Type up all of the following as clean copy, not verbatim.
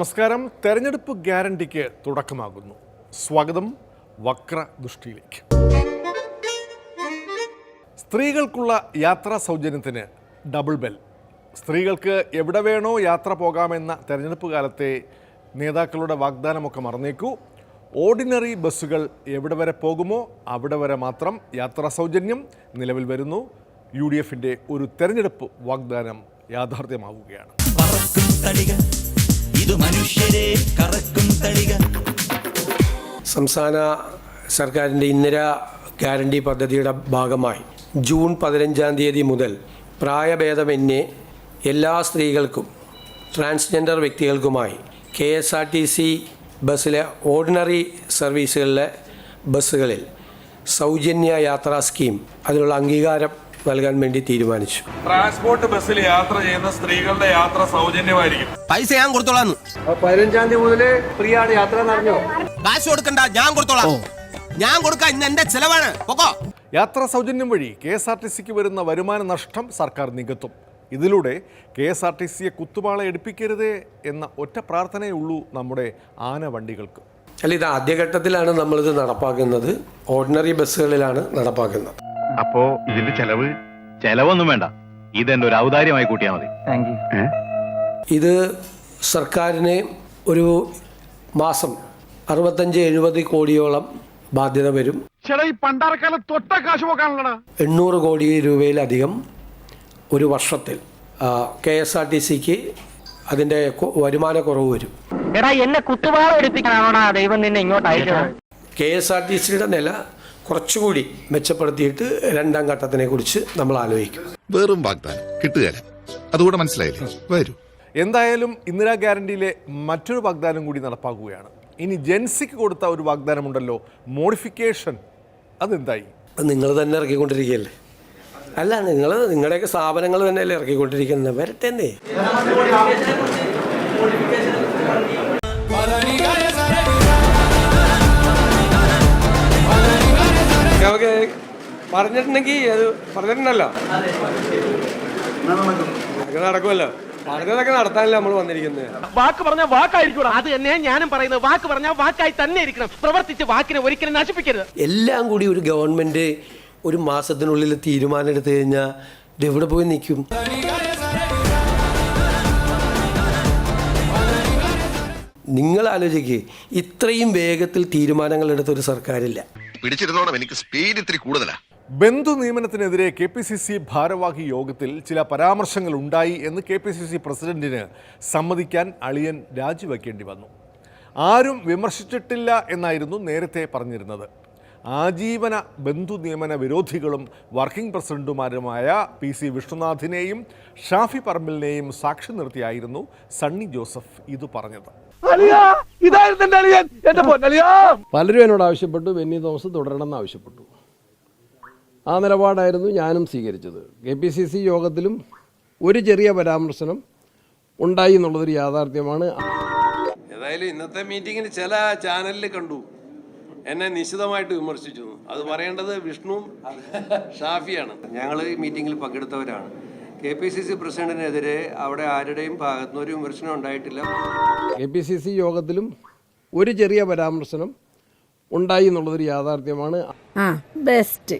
നമസ്കാരം. തെരഞ്ഞെടുപ്പ് ഗ്യാരണ്ടിക്ക് തുടക്കമാകുന്നു. സ്വാഗതം വക്രദൃഷ്ടിയിലേക്ക്. സ്ത്രീകൾക്കുള്ള യാത്രാ സൗജന്യത്തിന് ഡബിൾ ബെൽ. സ്ത്രീകൾക്ക് എവിടെ വേണോ യാത്ര പോകാമെന്ന തെരഞ്ഞെടുപ്പ് കാലത്തെ നേതാക്കളുടെ വാഗ്ദാനമൊക്കെ മറന്നേക്കൂ. ഓർഡിനറി ബസ്സുകൾ എവിടെ വരെ പോകുമോ അവിടെ വരെ മാത്രം യാത്രാ സൗജന്യം നിലവിൽ വരുന്നു. UDFിൻ്റെ ഒരു തെരഞ്ഞെടുപ്പ് വാഗ്ദാനം യാഥാർത്ഥ്യമാവുകയാണ്. സംസ്ഥാന സർക്കാരിൻ്റെ ഇന്ദിരാ ഗ്യാരണ്ടി പദ്ധതിയുടെ ഭാഗമായി ജൂൺ 15-ാം തീയതി മുതൽ പ്രായഭേദമന്യേ എല്ലാ സ്ത്രീകൾക്കും ട്രാൻസ്ജെൻഡർ വ്യക്തികൾക്കുമായി KSRTC ബസ്സിലെ ഓർഡിനറി സർവീസുകളിലെ ബസ്സുകളിൽ സൗജന്യ യാത്രാ സ്കീം അതിനുള്ള അംഗീകാരം നൽകാൻ വേണ്ടി തീരുമാനിച്ചു. ട്രാൻസ്പോർട്ട് ബസ്സിൽ യാത്ര ചെയ്യുന്ന സ്ത്രീകളുടെ യാത്ര സൗജന്യമായിരിക്കും. പൈസ ഞാൻ കൊടുത്തോളാം. 15-ാം തീയതി മുതൽ ഫ്രീ ആണ് യാത്ര എന്നറിഞ്ഞോ? കാശ് കൊടുക്കണ്ട, ഞാൻ കൊടുത്തോളാം. ഞാൻ കൊടുക്കാൻ ഇന്ന് എന്റെ ചെലവാണ്. യാത്രാ സൗജന്യം വഴി KSRTCക്ക് വരുന്ന വരുമാന നഷ്ടം സർക്കാർ നികത്തും. ഇതിലൂടെ KSRTCയെ കുത്തുപാള എടുപ്പിക്കരുതേ എന്ന ഒറ്റ പ്രാർത്ഥനയേ ഉള്ളൂ നമ്മുടെ ആനവണ്ടികൾക്ക്. അല്ല, ഇത് ആദ്യഘട്ടത്തിലാണ് നമ്മളിത് നടപ്പാക്കുന്നത്. ഓർഡിനറി ബസ്സുകളിലാണ് നടപ്പാക്കുന്നത്. അപ്പോ ഇതിന്റെ ചെലവൊന്നും വേണ്ട, ഇതെന്റെ ഒരു ഔദാര്യമായി കൂട്ടിയാൽ മതി. ഇത് സർക്കാരിന് ഒരു മാസം 65-70 കോടിയോളം ബാധ്യത വരും. 800 കോടി രൂപയിലധികം ഒരു വർഷത്തിൽ KSRTCക്ക് അതിന്റെ വരുമാന കുറവ് വരും. KSRTCയുടെ നില കുറച്ചുകൂടി മെച്ചപ്പെടുത്തിയിട്ട് രണ്ടാം ഘട്ടത്തിനെ കുറിച്ച് നമ്മൾ ആലോചിക്കും. വെറും വാഗ്ദാനം കിട്ടുകയില്ല, അതുകൂടെ മനസ്സിലായില്ലേ? വരൂ. എന്തായാലും ഇന്ദിരാ ഗ്യാരണ്ടിയിലെ മറ്റൊരു വാഗ്ദാനം കൂടി നടപ്പാക്കുകയാണ്. ഇനി ജെൻസിക്ക് കൊടുത്ത ഒരു വാഗ്ദാനമുണ്ടല്ലോ, മോഡിഫിക്കേഷൻ, അതെന്തായി? നിങ്ങൾ തന്നെ ഇറക്കിക്കൊണ്ടിരിക്കുകയല്ലേ? അല്ല, നിങ്ങളുടെയൊക്കെ സ്ഥാപനങ്ങൾ തന്നെയല്ലേ ഇറക്കിക്കൊണ്ടിരിക്കുന്നത്. വരട്ടെ. ഓക്കെ, പറഞ്ഞിട്ടുണ്ടെങ്കിൽ അത് പറഞ്ഞിട്ടുണ്ടല്ലോ, നടക്കുമല്ലോ. പറഞ്ഞതൊക്കെ നടത്താനല്ലേ നമ്മൾ വന്നിരിക്കുന്നത്. വാക്ക് പറഞ്ഞാൽ വാക്കായിരിക്കണം. അത് തന്നെ ഞാനും പറയുന്നത്. വാക്ക് പറഞ്ഞാൽ വാക്കായി തന്നെ ഇരിക്കണം. പ്രവർത്തിച്ച് വാക്കിനെ ഒരിക്കലും നശിപ്പിക്കരുത്. എല്ലാം കൂടി ഒരു ഗവൺമെന്റ് ഒരു മാസത്തിനുള്ളിൽ തീരുമാനം എടുത്തു കഴിഞ്ഞാൽ ഇത് എവിടെ പോയി നിൽക്കും? നിങ്ങൾ ആലോചിക്കുക, ഇത്രയും വേഗത്തിൽ തീരുമാനങ്ങൾ എടുത്ത ഒരു സർക്കാരില്ല. പിടിച്ചിരുന്നോണം, എനിക്ക് സ്പീഡ് ഇത്തിരി കൂടുതലാ. ബന്ധു നിയമനത്തിനെതിരെ KPCC ഭാരവാഹി യോഗത്തിൽ ചില പരാമർശങ്ങൾ ഉണ്ടായി എന്ന് KPCC പ്രസിഡന്റിന് സമ്മതിക്കാൻ അളിയൻ രാജിവെക്കേണ്ടി വന്നു. ആരും വിമർശിച്ചിട്ടില്ല എന്നായിരുന്നു നേരത്തെ പറഞ്ഞിരുന്നത്. ആജീവന ബന്ധു നിയമന വിരോധികളും വർക്കിംഗ് പ്രസിഡന്റുമാരുമായ PC വിഷ്ണുനാഥിനെയും ഷാഫി പറമ്പിലിനെയും സാക്ഷി നിർത്തിയായിരുന്നു സണ്ണി ജോസഫ് ഇത് പറഞ്ഞത്. പലരും എന്നോട് ആവശ്യപ്പെട്ടു, ബെന്നി തോമസ് തുടരണമെന്ന് ആവശ്യപ്പെട്ടു. ആ നിലപാടായിരുന്നു ഞാനും സ്വീകരിച്ചത്. KPCC യോഗത്തിലും ഒരു ചെറിയ പരാമർശനം ഉണ്ടായി എന്നുള്ളതൊരു യാഥാർത്ഥ്യമാണ്. ഏതായാലും ഇന്നത്തെ മീറ്റിങ്ങിൽ ചില ചാനലിൽ കണ്ടു എന്നെ നിശിതമായിട്ട് വിമർശിച്ചു. അത് പറയേണ്ടത് വിഷ്ണുവും ഷാഫിയാണ്. ഞങ്ങൾ ഈ മീറ്റിങ്ങിൽ പങ്കെടുത്തവരാണ്. KPCC പ്രസിഡന്റിനെതിരെ അവിടെ ആരുടെയും ഭാഗത്തുനിന്ന് ഒരു വിമർശനം ഉണ്ടായിട്ടില്ല. KPCC യോഗത്തിലും ഒരു ചെറിയ പരാമർശനം ഉണ്ടായി എന്നുള്ളതൊരു യാഥാർത്ഥ്യമാണ്. ബെസ്റ്റ്.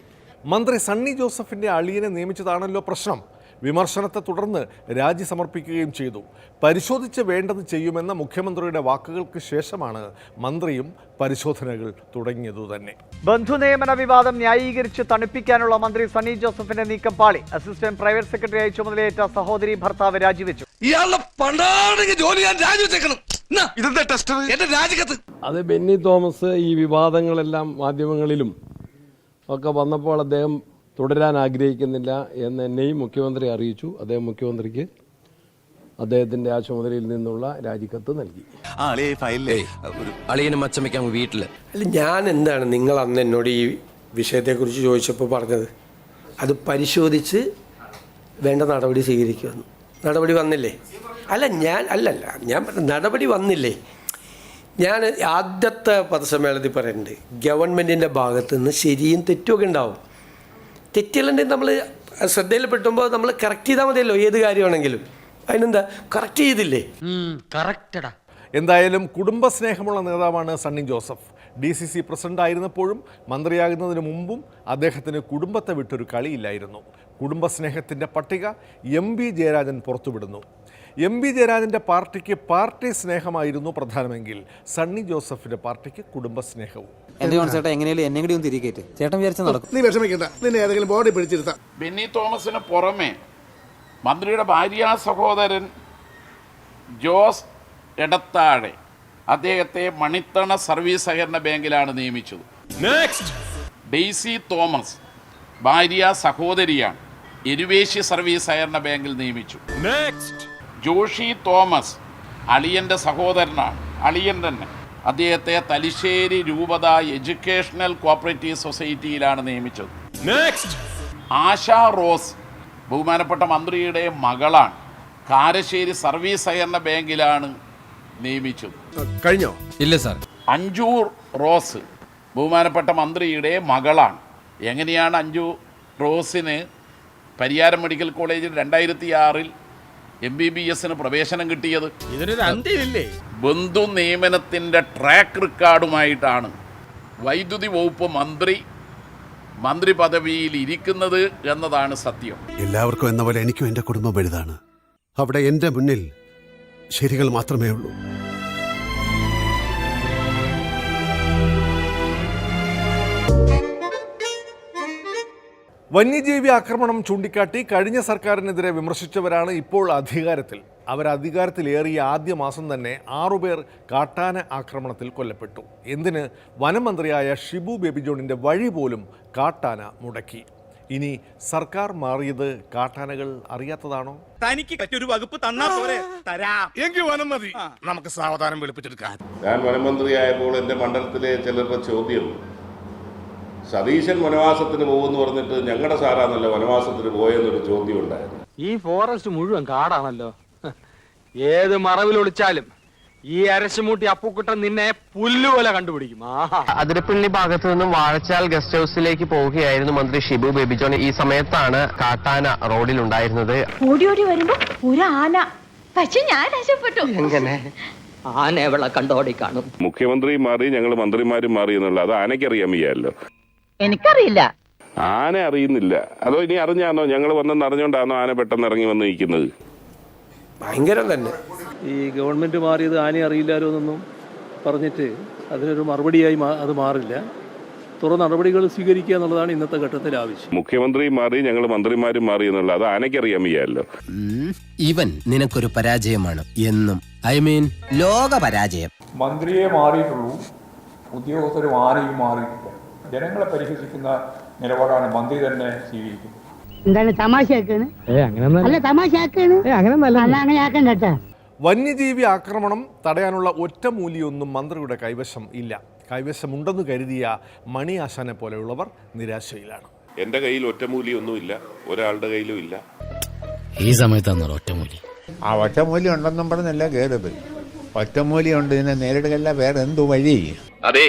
മന്ത്രി സണ്ണി ജോസഫിന്റെ അളിയനെ നിയമിച്ചതാണല്ലോ പ്രശ്നം. വിമർശനത്തെ തുടർന്ന് രാജി സമർപ്പിക്കുകയും ചെയ്തു. പരിശോധിച്ച് വേണ്ടത് ചെയ്യുമെന്ന മുഖ്യമന്ത്രിയുടെ വാക്കുകൾക്ക് ശേഷമാണ് മന്ത്രിയും പരിശോധനകൾ തുടങ്ങിയതു തന്നെ. ബന്ധുനിയമന വിവാദം ന്യായീകരിച്ച് തണുപ്പിക്കാനുള്ള മന്ത്രി സണ്ണി ജോസഫിന്റെ നീക്കം പാളി. അസിസ്റ്റന്റ് പ്രൈവറ്റ് സെക്രട്ടറിയായി ചുമതലയേറ്റ സഹോദരി ഭർത്താവ് രാജിവെച്ചു. അത് ബെന്നി തോമസ് ഈ വിവാദങ്ങളെല്ലാം മാധ്യമങ്ങളിലും ഒക്കെ വന്നപ്പോൾ അദ്ദേഹം തുടരാൻ ആഗ്രഹിക്കുന്നില്ല എന്ന് എന്നെയും മുഖ്യമന്ത്രി അറിയിച്ചു. അദ്ദേഹം മുഖ്യമന്ത്രിക്ക് അദ്ദേഹത്തിന്റെ ആ ചുമതലയിൽ നിന്നുള്ള രാജിക്കത്ത് നൽകി. അല്ല, ഞാൻ എന്താണ് നിങ്ങൾ അന്ന് എന്നോട് ഈ വിഷയത്തെക്കുറിച്ച് ചോദിച്ചപ്പോൾ പറഞ്ഞത്? അത് പരിശോധിച്ച് വേണ്ട നടപടി സ്വീകരിക്കുമെന്ന്. നടപടി വന്നില്ലേ? ഞാൻ നടപടി വന്നില്ലേ? ഞാൻ ആദ്യത്തെ പത്രസമ്മേളനത്തിൽ പറയുന്നുണ്ട്, ഗവൺമെൻറ്റിൻ്റെ ഭാഗത്ത് നിന്ന് ശരിയും തെറ്റുമൊക്കെ ഉണ്ടാവും. തെറ്റുകളുണ്ടെങ്കിൽ നമ്മൾ ശ്രദ്ധയിൽപ്പെട്ടുമ്പോൾ നമ്മൾ കറക്റ്റ് ചെയ്താൽ മതിയല്ലോ. ഏത് കാര്യമാണെങ്കിലും അതിനെന്താ കറക്റ്റ് ചെയ്തില്ലേ? കറക്റ്റടാ. എന്തായാലും കുടുംബസ്നേഹമുള്ള നേതാവാണ് സണ്ണി ജോസഫ്. DCC പ്രസിഡന്റായിരുന്നപ്പോഴും മന്ത്രിയാകുന്നതിന് മുമ്പും അദ്ദേഹത്തിന് കുടുംബത്തെ വിട്ടൊരു കളിയില്ലായിരുന്നു. കുടുംബസ്നേഹത്തിൻ്റെ പട്ടിക MB ജയരാജൻ പുറത്തുവിടുന്നു. MB ജയരാജൻ്റെ പാർട്ടിക്ക് പാർട്ടി സ്നേഹമായിരുന്നു പ്രധാനമെങ്കിൽ സണ്ണി ജോസഫിൻ്റെ പാർട്ടിക്ക് കുടുംബസ്നേഹവും. നീ വിഷമിക്കണ്ട, നിന്നെ ഏതെങ്കിലും ബോഡി പിടിച്ചിരുത്താം. ബെന്നി തോമസിന് പുറമെ മന്ത്രിയുടെ ഭാര്യാ സഹോദരൻ ജോസ് എടത്താഴെ അദ്ദേഹത്തെ മണിത്തണ സർവീസ് സഹകരണ ബാങ്കിലാണ് നിയമിച്ചത്. ഡെയ്സി തോമസ് ഭാര്യ സഹോദരിയാണ്, എരുവേശി സർവീസ് സഹകരണ ബാങ്കിൽ നിയമിച്ചു. ജോഷി തോമസ് അളിയൻ്റെ സഹോദരനാണ്, അളിയൻ തന്നെ. അദ്ദേഹത്തെ തലശ്ശേരി രൂപത എഡ്യൂക്കേഷണൽ കോപ്പറേറ്റീവ് സൊസൈറ്റിയിലാണ് നിയമിച്ചത്. ആശ റോസ് ബഹുമാനപ്പെട്ട മന്ത്രിയുടെ മകളാണ്, കാരശ്ശേരി സർവീസ് സഹകരണ ബാങ്കിലാണ് നിയമിച്ചത്. കഴിഞ്ഞോ? ഇല്ല സാർ. അഞ്ജു റോസ് ബഹുമാനപ്പെട്ട മന്ത്രിയുടെ മകളാണ്. എങ്ങനെയാണ് അഞ്ജു റോസിന് പരിയാരം മെഡിക്കൽ കോളേജിൽ 2006 MBBS പ്രവേശനം കിട്ടിയത്? ഇതിനൊരു അന്ത്യമില്ലേ? ബന്ധു നിയമനത്തിൻ്റെ ട്രാക്ക് റെക്കോർഡുമായിട്ടാണ് വൈദ്യുതി വകുപ്പ് മന്ത്രി പദവിയിൽ ഇരിക്കുന്നത് എന്നതാണ് സത്യം. എല്ലാവർക്കും എന്ന പോലെ എനിക്കും എൻ്റെ കുടുംബം വലുതാണ്. അവിടെ എൻ്റെ മുന്നിൽ ശരികൾ മാത്രമേ ഉള്ളൂ. വന്യജീവി ആക്രമണം ചൂണ്ടിക്കാട്ടി കഴിഞ്ഞ സർക്കാരിനെതിരെ വിമർശിച്ചവരാണ് ഇപ്പോൾ അധികാരത്തിൽ. അധികാരത്തിലേറിയ ആദ്യ മാസം തന്നെ 6 പേർ കാട്ടാന ആക്രമണത്തിൽ കൊല്ലപ്പെട്ടു. എന്തിന്? വനമന്ത്രിയായ ഷിബു ബേബി ജോണിൻ്റെ വഴി പോലും കാട്ടാന മുടക്കി. ഇനി സർക്കാർ മാറിയത് കാട്ടാനകൾ അറിയാത്തതാണോ? തനിക്ക് പറ്റൊരു വകുപ്പ് തന്നാ പോരെ? തരാം. എങ്കിൽ വനം മതി, നമുക്ക് സാവധാനം വെളുപ്പിച്ചെടുക്കാം. ഞാൻ വനമന്ത്രിയായപ്പോൾ എൻ്റെ മണ്ഡലത്തിലെ ചിലരുടെ ചോദ്യം, സതീശൻ വനവാസത്തിന് പോകുമെന്ന് പറഞ്ഞിട്ട് ഞങ്ങളുടെ സാറാന്നല്ലോ വനവാസത്തിന് പോയെന്നൊരു ചോദ്യം ഉണ്ടായിരുന്നു. ഈ ഫോറസ്റ്റ് മുഴുവൻ കാടാണല്ലോ. ഏത് മറവിൽ ഒളിച്ചാലും ഈ അരശുമൂട്ടി അപ്പുക്കുട്ടൻ നിന്നെ പുല്ലുപോലെ കണ്ടുപിടിക്കും. അതിരപ്പള്ളി ഭാഗത്തു നിന്നും വാഴച്ചാൽ ഗസ്റ്റ് ഹൗസിലേക്ക് പോവുകയായിരുന്നു മന്ത്രി ഷിബു ബേബി ജോൺ. ഈ സമയത്താണ് കാട്ടാന റോഡിൽ ഉണ്ടായിരുന്നത്. ഓടി ഓടി വരുമ്പോ ഒരു ആന, പക്ഷെ ഞാൻ രക്ഷപ്പെട്ടു. എങ്ങനെ? ആന എവിടെ കണ്ടോടി കാണും. മുഖ്യമന്ത്രി മാറി, ഞങ്ങൾ മന്ത്രിമാരും മാറി എന്നുള്ളത് അത് ആനയ്ക്കറിയാൻ വയ്യല്ലോ. എനിക്കറിയില്ല. ആന അറിയുന്നില്ല. അതോ ഇനി അറിഞ്ഞാണോ ഞങ്ങൾ വന്നെന്ന് അറിഞ്ഞോണ്ടാണോ ആന പെട്ടെന്ന് ഇറങ്ങി വന്ന് നിൽക്കുന്നത്? ഭയങ്കരം തന്നെ. ഈ ഗവൺമെൻറ് മാറിയത് ആനയെ അറിയില്ലാലോ എന്നൊന്നും പറഞ്ഞിട്ട് അതിനൊരു മറുപടിയായി അത് മാറില്ല. തുറന്ന നടപടികൾ സ്വീകരിക്കുക എന്നുള്ളതാണ് ഇന്നത്തെ ഘട്ടത്തിൽ ആവശ്യം. മുഖ്യമന്ത്രി മാറി, ഞങ്ങൾ മന്ത്രിമാരും മാറി എന്നുള്ളത് അത് ആനയ്ക്കറിയാൻ വയ്യല്ലോ. ഇവൻ നിനക്കൊരു പരാജയമാണ് എന്നും. ലോക പരാജയം. മന്ത്രിയെ മാറിയിട്ടുള്ളൂ, ഉദ്യോഗസ്ഥരും ആരെയും മാറിയിട്ടില്ല. ജനങ്ങളെ പരിഹസിക്കുന്ന നിലപാടാണ് മന്ത്രി തന്നെ സ്വീകരിക്കുന്നത്. എന്താണ് തമാശയാക്കാണ്? അല്ല തമാശയാക്കാണ്, അങ്ങനെ ആക്കണ്ട. വന്യജീവി ആക്രമണം തടയാനുള്ള ഒറ്റമൂലിയൊന്നും മന്ത്രിയുടെ കൈവശം ഇല്ല. കൈവശമുണ്ടെന്ന് കരുതിയ മണി ആശാനെ പോലെയുള്ളവർ നിരാശയിലാണ്. എന്റെ കയ്യിൽ ഒറ്റമൂലിയൊന്നുമില്ല, ഒരാളുടെ കയ്യിലും ഇല്ല. ഈ സമയത്താണ് ഒറ്റമൂലി. ആ ഒറ്റമൂലി ഉണ്ടെന്നും പറഞ്ഞല്ല കയറത്. ഒറ്റമൂലി ഉണ്ട്, ഇതിനെ നേരിടുകയല്ല, വേറെ എന്തു വഴി? അതെ,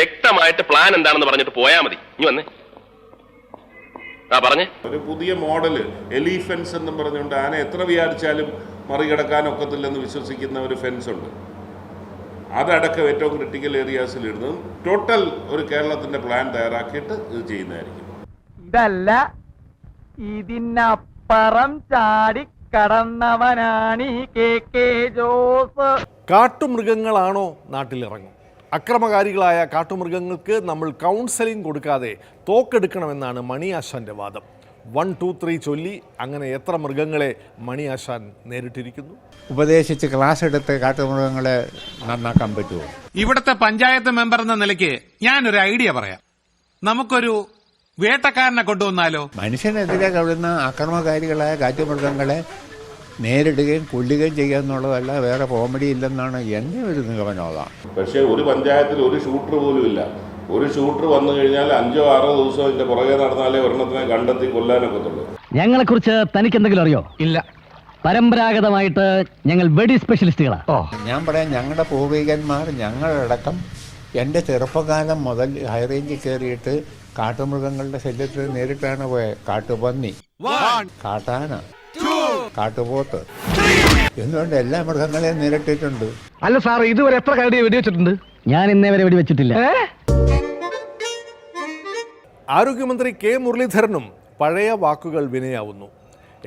വ്യക്തമായിട്ട് പ്ലാൻ എന്താണെന്ന് പറഞ്ഞിട്ട് പോയാ മതി. ഇനി വന്നേ പറഞ്ഞേ. ഒരു പുതിയ മോഡല് എലിഫെൻസ് എന്നും പറഞ്ഞുകൊണ്ട് ആന എത്ര വിചാരിച്ചാലും മറികടക്കാൻ ഒക്കത്തില്ലെന്ന് വിശ്വസിക്കുന്ന ഒരു ഫെൻസ് ഉണ്ട്. അതടക്കം ഏറ്റവും ക്രിട്ടിക്കൽ ഏരിയാസിൽ ഇടുന്നതും ടോട്ടൽ ഒരു കേരളത്തിന്റെ പ്ലാൻ തയ്യാറാക്കിയിട്ട് ഇത് ചെയ്യുന്നതായിരിക്കും. ഇതല്ല, ഇതിനപ്പുറം ചാടി കടന്നവനാണ് ഈ KK ജോസ്. കാട്ടുമൃഗങ്ങളാണോ നാട്ടിലിറങ്ങും? അക്രമകാരികളായ കാട്ടുമൃഗങ്ങൾക്ക് നമ്മൾ കൗൺസലിംഗ് കൊടുക്കാതെ തോക്കെടുക്കണമെന്നാണ് മണി ആശാന്റെ വാദം. 1, 2, 3 ചൊല്ലി അങ്ങനെ എത്ര മൃഗങ്ങളെ മണി ആശാൻ നേരിട്ടിരിക്കുന്നു? ഉപദേശിച്ച് ക്ലാസ് എടുത്ത് കാട്ടുമൃഗങ്ങളെ നന്നാക്കാൻ പറ്റുമോ? ഇവിടുത്തെ പഞ്ചായത്ത് മെമ്പർ എന്ന നിലയ്ക്ക് ഞാനൊരു ഐഡിയ പറയാം. നമുക്കൊരു വേട്ടക്കാരനെ കൊണ്ടുവന്നാലോ? മനുഷ്യനെതിരെ കവിടുന്ന അക്രമകാരികളായ കാട്ടുമൃഗങ്ങളെ നേരിടുകയും കൊല്ലുകയും ചെയ്യുക എന്നുള്ളതല്ല വേറെ കോമഡി ഇല്ലെന്നാണ് എൻ്റെ ഒരു നിഗമനം. അതാണ്. പക്ഷേ ഒരു പഞ്ചായത്തിൽ ഒരു ഷൂട്ടർ പോലും ഇല്ല. ഒരു ഷൂട്ടർ വന്നു കഴിഞ്ഞാൽ 5 or 6 ദിവസം ഇതിന്റെ പുറകെ നടന്നാലേ ഒരെണ്ണത്തിനെ കണ്ടെത്തി കൊല്ലാനൊക്കത്തുള്ളൂ. ഞങ്ങളെ കുറിച്ച് തനിക്ക് എന്തെങ്കിലും അറിയോ? ഇല്ല. പരമ്പരാഗതമായിട്ട് ഞങ്ങൾ വെടി സ്പെഷ്യലിസ്റ്റുകളാണ്. ഞാൻ പറയാം, ഞങ്ങളുടെ പൂർവികന്മാർ, ഞങ്ങളടക്കം എൻ്റെ ചെറുപ്പകാലം മുതൽ ഹൈറേഞ്ചിൽ കയറിയിട്ട് കാട്ടുമൃഗങ്ങളുടെ ശല്യത്തിൽ നേരിട്ടാണ് പോയത്. കാട്ടുപന്നി, കാട്ടാന, കാട്ടുപോത്ത്. എന്തുകൊണ്ട് എല്ലാ മൃഗങ്ങളെയും നേരിട്ടിട്ടുണ്ട്. അല്ല സാർ, ഇതുവരെ എത്ര കരടി വെടിവെച്ചിട്ടുണ്ട്? ഞാൻ ഇന്നേ വരെ വെടിവെച്ചിട്ടില്ല. ആരോഗ്യമന്ത്രി കെ മുരളീധരനും പഴയ വാക്കുകൾ വിനയാവുന്നു.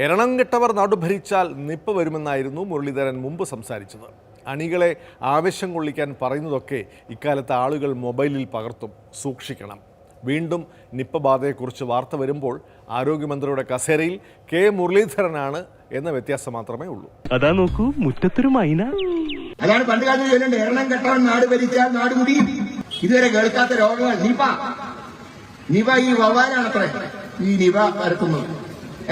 എരണം കെട്ടവർ നാടുഭരിച്ചാൽ നിപ്പ വരുമെന്നായിരുന്നു മുരളീധരൻ മുമ്പ് സംസാരിച്ചത്. അണികളെ ആവേശം കൊള്ളിക്കാൻ പറയുന്നതൊക്കെ ഇക്കാലത്ത് ആളുകൾ മൊബൈലിൽ പകർത്തും. സൂക്ഷിക്കണം. വീണ്ടും നിപ്പ ബാധയെക്കുറിച്ച് വാർത്ത വരുമ്പോൾ ആരോഗ്യമന്ത്രിയുടെ കസേരയിൽ കെ മുരളീധരനാണ് എന്ന വ്യത്യാസം മാത്രമേ ഉള്ളൂ. അതാ നോക്കൂ, മുറ്റത്തൊരു മൈന. അതാണ് പണ്ട് കാലത്ത് ചൊല്ലുണ്ട്, എരണം കെട്ടവൻ നാട് ഭരിച്ചാൽ നാട് മുടിയും. ഇതുവരെ കേൾക്കാത്ത രോഗങ്ങൾ നിപ ഈ വവ്വാലാണത്രേ ഈ നിപ പരത്തുന്നത്.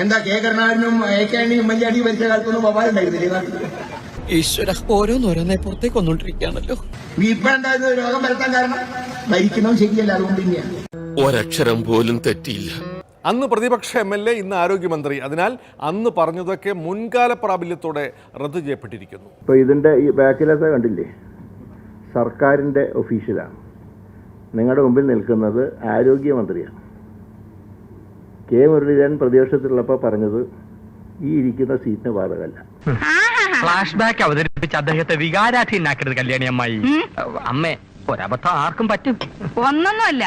എന്താ കെ കരുണാകരനും എ.കെ.ആന്റണിയും ഉമ്മൻചാണ്ടി ഭരിച്ച കാലത്തൊന്നും വവ്വാലുണ്ടായിരുന്നില്ലേ? ഈശ്വര, ഓരോന്നോരോന്നെ പുറത്തേക്ക് വന്നോണ്ടിരിക്കുകയാണല്ലോ. ഇപ്പോഴെന്താ രോഗം പരത്താൻ കാരണം? ഭരിക്കുന്നതും ശരിയല്ല, അതുകൊണ്ട് തന്നെയാണ്. ഒരക്ഷരം പോലും തെറ്റിയില്ല. അന്ന് പ്രതിപക്ഷ MLA, ഇന്ന് ആരോഗ്യമന്ത്രി. അതിനാൽ അന്ന് പറഞ്ഞതൊക്കെ മുൻകാല പ്രാബല്യത്തോടെ റദ്ദു ചെയ്യപ്പെട്ടിരിക്കുന്നു. ഇപ്പോൾ ഇതിൻ്റെ ഈ ബാക്കിലൊക്കെ കണ്ടില്ലേ, സർക്കാരിൻ്റെ ഒഫീഷ്യലാണ്. നിങ്ങളുടെ മുമ്പിൽ നിൽക്കുന്നത് ആരോഗ്യമന്ത്രിയാണ്. കെ മുരളീധരൻ പ്രതിപക്ഷത്തിലുള്ളപ്പോൾ പറഞ്ഞത് ഈ ഇരിക്കുന്ന സീറ്റിന് ബാധകമല്ല. ഫ്ലാഷ് ബാക്ക് അവതരിപ്പിച്ച് അദ്ദേഹത്തെ വികാരാധീനാക്കരുത് കല്യാണി അമ്മായി. അമ്മേ, ഒരബദ്ധം ആർക്കും പറ്റും. ഒന്നൊന്നുമല്ല,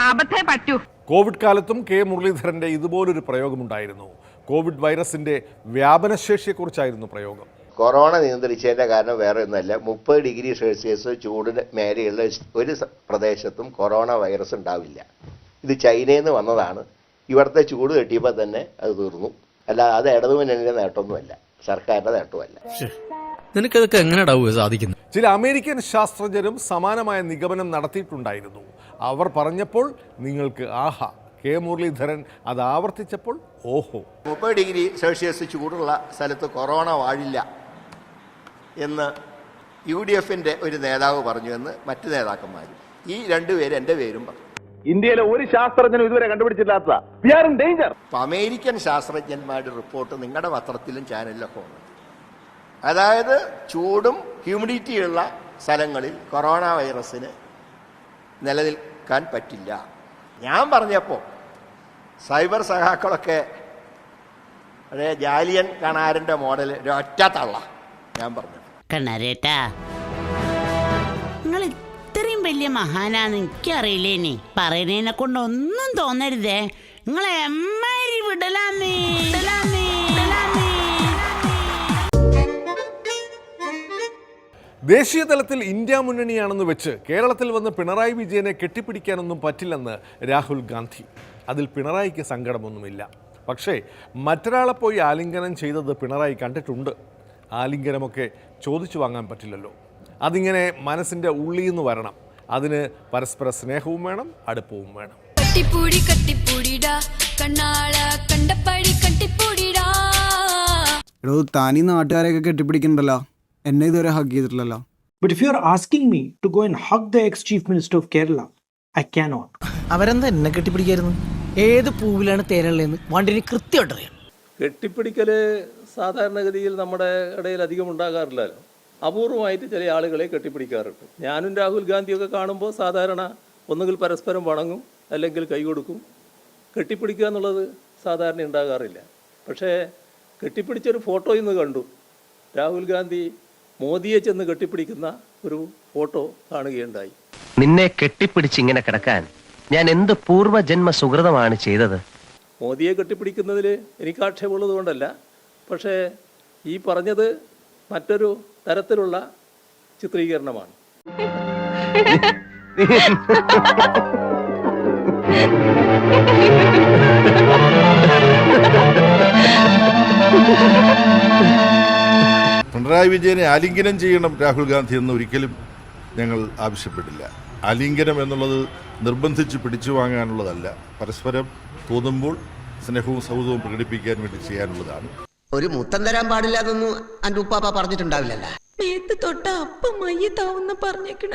അബദ്ധേ പറ്റൂ. കോവിഡ് കാലത്തും കെ മുരളീധരൻ്റെ ഇതുപോലൊരു പ്രയോഗമുണ്ടായിരുന്നു. കോവിഡ് വൈറസിൻ്റെ വ്യാപനശേഷിയെക്കുറിച്ചായിരുന്നു പ്രയോഗം. കൊറോണ നിയന്ത്രിച്ചതിൻ്റെ കാരണം വേറെ ഒന്നുമല്ല, 30 ഡിഗ്രി സെൽഷ്യസ് ചൂടിന് മേലെയുള്ള ഒരു പ്രദേശത്തും കൊറോണ വൈറസ് ഉണ്ടാവില്ല. ഇത് ചൈനയിൽ നിന്ന് വന്നതാണ്. ഇവിടുത്തെ ചൂട് കെട്ടിയപ്പോൾ തന്നെ അത് തീർന്നു. അല്ല, അത് ഇടതുമുന്നണിയുടെ നേട്ടമൊന്നുമല്ല, സർക്കാരിൻ്റെ നേട്ടമല്ല. നിനക്കതൊക്കെ എങ്ങനെ സാധിക്കുന്നു? ചില അമേരിക്കൻ ശാസ്ത്രജ്ഞരും സമാനമായ നിഗമനം നടത്തിയിട്ടുണ്ടായിരുന്നു. അവർ പറഞ്ഞപ്പോൾ നിങ്ങൾക്ക് ആഹാ, കെ മുരളീധരൻ അത് ആവർത്തിച്ചപ്പോൾ ഓഹോ. 30 ഡിഗ്രി സെൽഷ്യസ് ചൂടുള്ള സ്ഥലത്ത് കൊറോണ വാഴില്ല എന്ന് UDFന്റെ ഒരു നേതാവ് പറഞ്ഞു എന്ന് മറ്റു നേതാക്കന്മാരും, ഈ രണ്ടുപേരും എൻ്റെ പേരും പറഞ്ഞു. ഇന്ത്യയിലെ ഒരു ശാസ്ത്രജ്ഞനും ഇതുവരെ കണ്ടുപിടിച്ചില്ലാത്ത ഡേഞ്ചർ. അമേരിക്കൻ ശാസ്ത്രജ്ഞന്മാരുടെ റിപ്പോർട്ട് നിങ്ങളുടെ പത്രത്തിലും ചാനലിലൊക്കെ ഉണ്ട്. അതായത് ചൂടും ഹ്യൂമിഡിറ്റിയുള്ള സ്ഥലങ്ങളിൽ കൊറോണ വൈറസിന് നിലനിൽക്കാൻ പറ്റില്ല. ഞാൻ പറഞ്ഞപ്പോൾ സൈബർ സഹാക്കളൊക്കെ അതേ ജാലിയൻ കണാരൻ്റെ മോഡൽ ഒറ്റ തള്ള ഞാൻ പറഞ്ഞു. കണ്ണാരേട്ടാ, നിങ്ങൾ ഇത്രയും വലിയ മഹാനാന്ന് എനിക്കറിയില്ലേനി. പറയുന്നതിനെ കൊണ്ട് ഒന്നും തോന്നരുതേ. നിങ്ങളെ എമ്മാരി വിടലാമേ. ദേശീയ തലത്തിൽ ഇന്ത്യ മുന്നണിയാണെന്ന് വെച്ച് കേരളത്തിൽ വന്ന് പിണറായി വിജയനെ കെട്ടിപ്പിടിക്കാനൊന്നും പറ്റില്ലെന്ന് രാഹുൽ ഗാന്ധി. അതിൽ പിണറായിക്ക് സങ്കടമൊന്നുമില്ല. പക്ഷേ മറ്റൊരാളെ പോയി ആലിംഗനം ചെയ്തത് പിണറായി കണ്ടിട്ടുണ്ട്. ആലിംഗനമൊക്കെ ചോദിച്ചു വാങ്ങാൻ പറ്റില്ലല്ലോ. അതിങ്ങനെ മനസ്സിൻ്റെ ഉള്ളിൽ നിന്ന് വരണം. അതിന് പരസ്പര സ്നേഹവും വേണം, അടുപ്പവും വേണം. താനീ നാട്ടുകാരെയൊക്കെ കെട്ടിപ്പിടിക്കണ്ടല്ലോ, എന്നെ ഇതുവരെ ഹഗ് ചെയ്തിട്ടില്ലല്ലോ. But if you are asking me to go and hug the ex-Chief Minister of Kerala, I cannot. അവരെന്താ എന്നെ കെട്ടിപ്പിടിക്കായിരുന്നു? ഏത് പൂവിലാണ് തേനുള്ളതെന്ന് വണ്ടിന് കൃത്യമായിട്ട് അറിയാം. കെട്ടിപ്പിടിക്കല് സാധാരണഗതിയിൽ നമ്മുടെ ഇടയിൽ അധികം ഉണ്ടാകാറില്ലല്ലോ. അപൂർവമായിട്ട് ചില ആളുകളെ കെട്ടിപ്പിടിക്കാറുണ്ട്. ഞാനും രാഹുൽ ഗാന്ധിയൊക്കെ കാണുമ്പോൾ സാധാരണ ഒന്നുകിൽ പരസ്പരം വണങ്ങും, അല്ലെങ്കിൽ കൈ കൊടുക്കും. കെട്ടിപ്പിടിക്കുക എന്നുള്ളത് സാധാരണ ഉണ്ടാകാറില്ല. പക്ഷേ കെട്ടിപ്പിടിച്ചൊരു ഫോട്ടോ ഇന്ന് കണ്ടു. രാഹുൽ ഗാന്ധി മോദിയെ ചെന്ന് കെട്ടിപ്പിടിക്കുന്ന ഒരു ഫോട്ടോ കാണുകയുണ്ടായി. നിന്നെ കെട്ടിപ്പിടിച്ച് ഇങ്ങനെ കിടക്കാൻ ഞാൻ എന്ത് പൂർവ്വജന്മ സുഹൃതമാണ് ചെയ്തത്? മോദിയെ കെട്ടിപ്പിടിക്കുന്നതിൽ എനിക്ക് ആക്ഷേപമുള്ളത് കൊണ്ടല്ല, പക്ഷേ ഈ പറഞ്ഞത് മറ്റൊരു തരത്തിലുള്ള ചിത്രീകരണമാണ്. പിണറായി വിജയനെ ആലിംഗനം ചെയ്യണം രാഹുൽ ഗാന്ധി എന്ന് ഒരിക്കലും ഞങ്ങൾ ആവശ്യപ്പെട്ടില്ല. ആലിംഗനം എന്നുള്ളത് നിർബന്ധിച്ച് പിടിച്ചു വാങ്ങാനുള്ളതല്ല, പരസ്പരം തോന്നുമ്പോൾ സ്നേഹവും സൗഹൃദവും പ്രകടിപ്പിക്കാൻ വേണ്ടി ചെയ്യാനുള്ളതാണ്. ഒരു മുത്തം തരാൻ പാടില്ല എന്നൊന്നും എൻ്റെ ഉപ്പാപ്പ പറഞ്ഞിട്ടുണ്ടാവില്ലല്ലോ. തൊട്ട അപ്പം മയ്യത്താവുന്ന പറഞ്ഞേക്കണ.